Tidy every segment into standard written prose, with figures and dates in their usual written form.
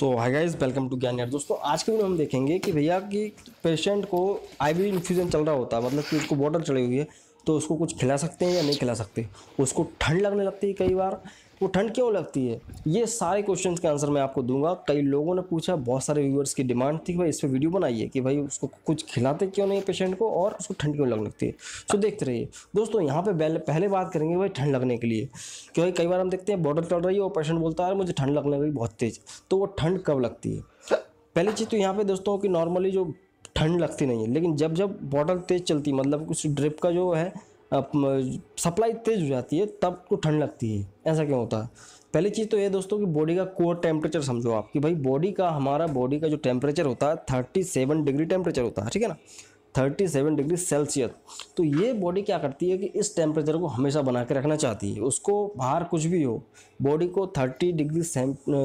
So hi guys, welcome to Gyan Yaar. दोस्तों आज के वीडियो हम देखेंगे कि भैया कि पेशेंट को आईवी इन्फ्यूजन चल रहा होता है, मतलब कि उसको बॉटल चढ़ी हुई है, तो उसको कुछ खिला सकते हैं या नहीं खिला सकते। उसको ठंड लगने लगती है कई बार, वो ठंड क्यों लगती है, ये सारे क्वेश्चंस के आंसर मैं आपको दूंगा। कई लोगों ने पूछा, बहुत सारे व्यूअर्स की डिमांड थी कि भाई इस पर वीडियो बनाइए कि भाई उसको कुछ खिलाते क्यों नहीं पेशेंट को और उसको ठंड क्यों लगने लगती है। सो देखते रहिए दोस्तों। यहाँ पे पहले बात करेंगे भाई ठंड लगने के लिए, क्योंकि कई बार हम देखते हैं बॉटल चल रही है और पेशेंट बोलता है मुझे ठंड लगने लगी बहुत तेज, तो वो ठंड कब लगती है। पहली चीज़ तो यहाँ पे दोस्तों कि नॉर्मली जो ठंड लगती नहीं है, लेकिन जब जब बॉटल तेज चलती है, मतलब कुछ ड्रिप का जो है सप्लाई तेज हो जाती है, तब तो ठंड लगती है। ऐसा क्यों होता है? पहली चीज़ तो ये दोस्तों कि बॉडी का कोर टेम्परेचर समझो आप कि भाई हमारा बॉडी का जो टेम्परेचर होता है 37 डिग्री टेम्परेचर होता है, ठीक है ना, 37 डिग्री सेल्सियस। तो ये बॉडी क्या करती है कि इस टेम्परेचर को हमेशा बना के रखना चाहती है। उसको बाहर कुछ भी हो, बॉडी को 30 डिग्री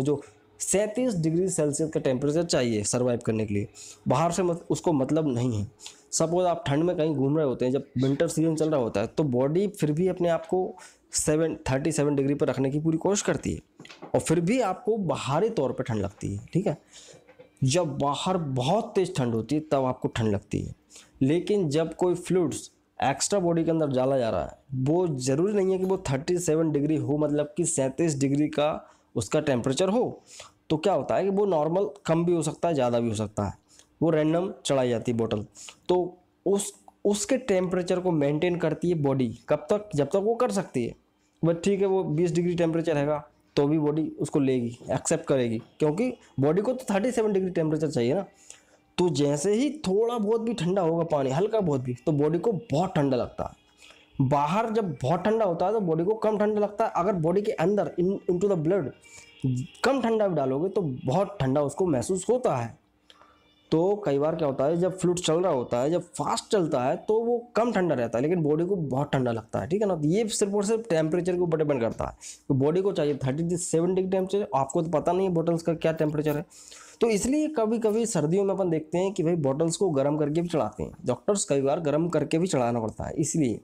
जो 37 डिग्री सेल्सियस का टेम्परेचर चाहिए सर्वाइव करने के लिए। बाहर से उसको मतलब नहीं है। सपोज आप ठंड में कहीं घूम रहे होते हैं, जब विंटर सीजन चल रहा होता है, तो बॉडी फिर भी अपने आप को 37 डिग्री पर रखने की पूरी कोशिश करती है, और फिर भी आपको बाहरी तौर पर ठंड लगती है, ठीक है। जब बाहर बहुत तेज ठंड होती है तब आपको ठंड लगती है। लेकिन जब कोई फ्लूइड्स एक्स्ट्रा बॉडी के अंदर डाला जा रहा है, वो ज़रूरी नहीं है कि वो 37 डिग्री हो, मतलब कि 37 डिग्री का उसका टेम्परेचर हो। तो क्या होता है कि वो नॉर्मल कम भी हो सकता है, ज़्यादा भी हो सकता है, वो रैंडम चढ़ाई जाती है बॉटल। तो उसके टेम्परेचर को मेंटेन करती है बॉडी, कब तक, जब तक वो कर सकती है। बट ठीक है, वो 20 डिग्री टेम्परेचर हैगा तो भी बॉडी उसको लेगी, एक्सेप्ट करेगी, क्योंकि बॉडी को तो 37 डिग्री टेम्परेचर चाहिए ना। तो जैसे ही थोड़ा बहुत भी ठंडा होगा पानी, हल्का बहुत भी, तो बॉडी को बहुत ठंडा लगता है। बाहर जब बहुत ठंडा होता है तो बॉडी को कम ठंडा लगता है। अगर बॉडी के अंदर इनटू द ब्लड कम ठंडा भी डालोगे तो बहुत ठंडा उसको महसूस होता है। तो कई बार क्या होता है, जब फ्लूइड चल रहा होता है, जब फास्ट चलता है, तो वो कम ठंडा रहता है, लेकिन बॉडी को बहुत ठंडा लगता है, ठीक है ना। तो ये सिर्फ और सिर्फ टेम्परेचर के ऊपर डिपेंड करता है। तो बॉडी को चाहिए 37 डिग्री टेम्परेचर, आपको तो पता नहीं है बॉटल्स का क्या टेम्परेचर है। तो इसलिए कभी कभी सर्दियों में अपन देखते हैं कि भाई बॉटल्स को गर्म करके भी चढ़ाते हैं डॉक्टर्स, कई बार गर्म करके भी चढ़ाना पड़ता है इसलिए।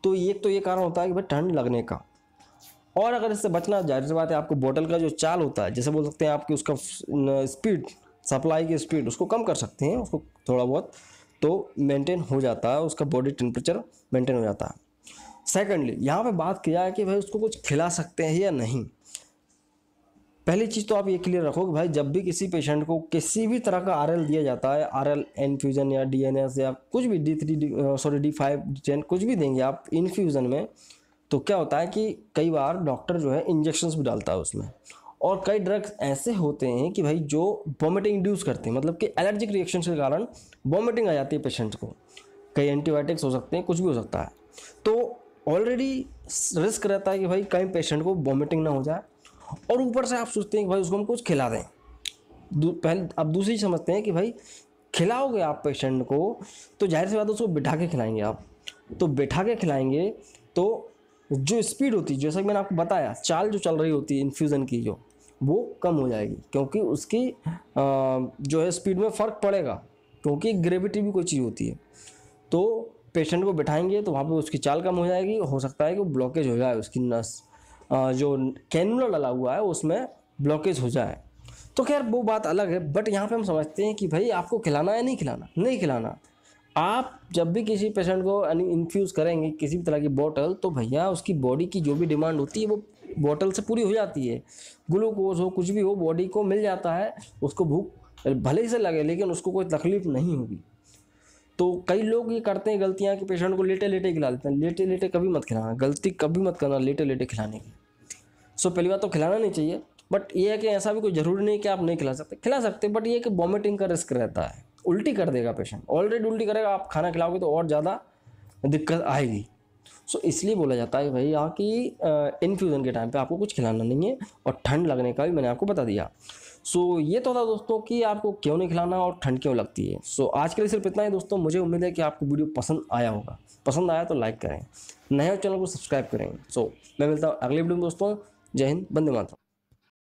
तो ये कारण होता है कि भाई ठंड लगने का। और अगर इससे बचना, जाहिर सी बात है, आपको बोतल का जो चाल होता है, जैसे बोल सकते हैं आपकी उसका स्पीड, सप्लाई की स्पीड, उसको कम कर सकते हैं, उसको थोड़ा बहुत, तो मेंटेन हो जाता है, उसका बॉडी टेम्परेचर मेंटेन हो जाता है। सेकेंडली यहाँ पे बात किया है कि भाई उसको कुछ खिला सकते हैं या नहीं। पहली चीज़ तो आप ये क्लियर रखो कि भाई जब भी किसी पेशेंट को किसी भी तरह का आरएल दिया जाता है, आरएल इन्फ्यूजन या डीएनएस या कुछ भी D5 D10 कुछ भी देंगे आप इन्फ्यूजन में, तो क्या होता है कि कई बार डॉक्टर जो है इंजेक्शंस भी डालता है उसमें। और कई ड्रग्स ऐसे होते हैं कि भाई जो वॉमिटिंग इंड्यूस करते हैं, मतलब कि एलर्जिक रिएक्शन के कारण वॉमिटिंग आ जाती है पेशेंट को। कई एंटीबायोटिक्स हो सकते हैं, कुछ भी हो सकता है। तो ऑलरेडी रिस्क रहता है कि भाई कहीं पेशेंट को वॉमिटिंग ना हो जाए, और ऊपर से आप सोचते हैं कि भाई उसको हम कुछ खिला दें। पहले अब दूसरी समझते हैं कि भाई खिलाओगे आप पेशेंट को तो जाहिर सी बात है उसको बिठा के खिलाएंगे आप। तो बिठा के खिलाएंगे तो जो स्पीड होती है, जैसा कि मैंने आपको बताया, चाल जो चल रही होती है इन्फ्यूज़न की, जो वो कम हो जाएगी, क्योंकि उसकी जो है स्पीड में फ़र्क पड़ेगा, क्योंकि ग्रेविटी भी कोई चीज़ होती है। तो पेशेंट को बिठाएंगे तो वहाँ पे उसकी चाल कम हो जाएगी, हो सकता है कि ब्लॉकेज हो जाए, उसकी नस जो कैनुला डला हुआ है उसमें ब्लॉकेज हो जाए। तो खैर वो बात अलग है। बट यहाँ पे हम समझते हैं कि भाई आपको खिलाना है, नहीं खिलाना, नहीं खिलाना। आप जब भी किसी पेशेंट को इन्फ्यूज़ करेंगे किसी भी तरह की बोतल, तो भैया उसकी बॉडी की जो भी डिमांड होती है वो बोतल से पूरी हो जाती है। ग्लूकोज हो, कुछ भी हो, बॉडी को मिल जाता है। उसको भूख भले ही से लगे, लेकिन उसको कोई तकलीफ नहीं होगी। तो कई लोग ये करते हैं गलतियाँ कि पेशेंट को लेटे लेटे खिला देते हैं। लेटे लेटे कभी मत खिलाना, गलती कभी मत करना लेटे लेटे खिलाने की। सो पहली बात तो खिलाना नहीं चाहिए। बट ये है कि ऐसा भी कोई ज़रूरी नहीं कि आप नहीं खिला सकते, खिला सकते, बट ये कि वॉमिटिंग का रिस्क रहता है, उल्टी कर देगा पेशेंट, ऑलरेडी उल्टी करेगा, आप खाना खिलाओगे तो और ज़्यादा दिक्कत आएगी। सो इसलिए बोला जाता है भाई यहाँ की इन्फ्यूज़न के टाइम पे आपको कुछ खिलाना नहीं है, और ठंड लगने का भी मैंने आपको बता दिया। सो ये तो था दोस्तों कि आपको क्यों नहीं खिलाना और ठंड क्यों लगती है। सो आज के लिए सिर्फ इतना ही दोस्तों। मुझे उम्मीद है कि आपको वीडियो पसंद आया होगा। पसंद आया तो लाइक करें, नए चैनल को सब्सक्राइब करें। सो मैं मिलता हूँ अगले वीडियो में दोस्तों। जय हिंद, वंदे मातरम।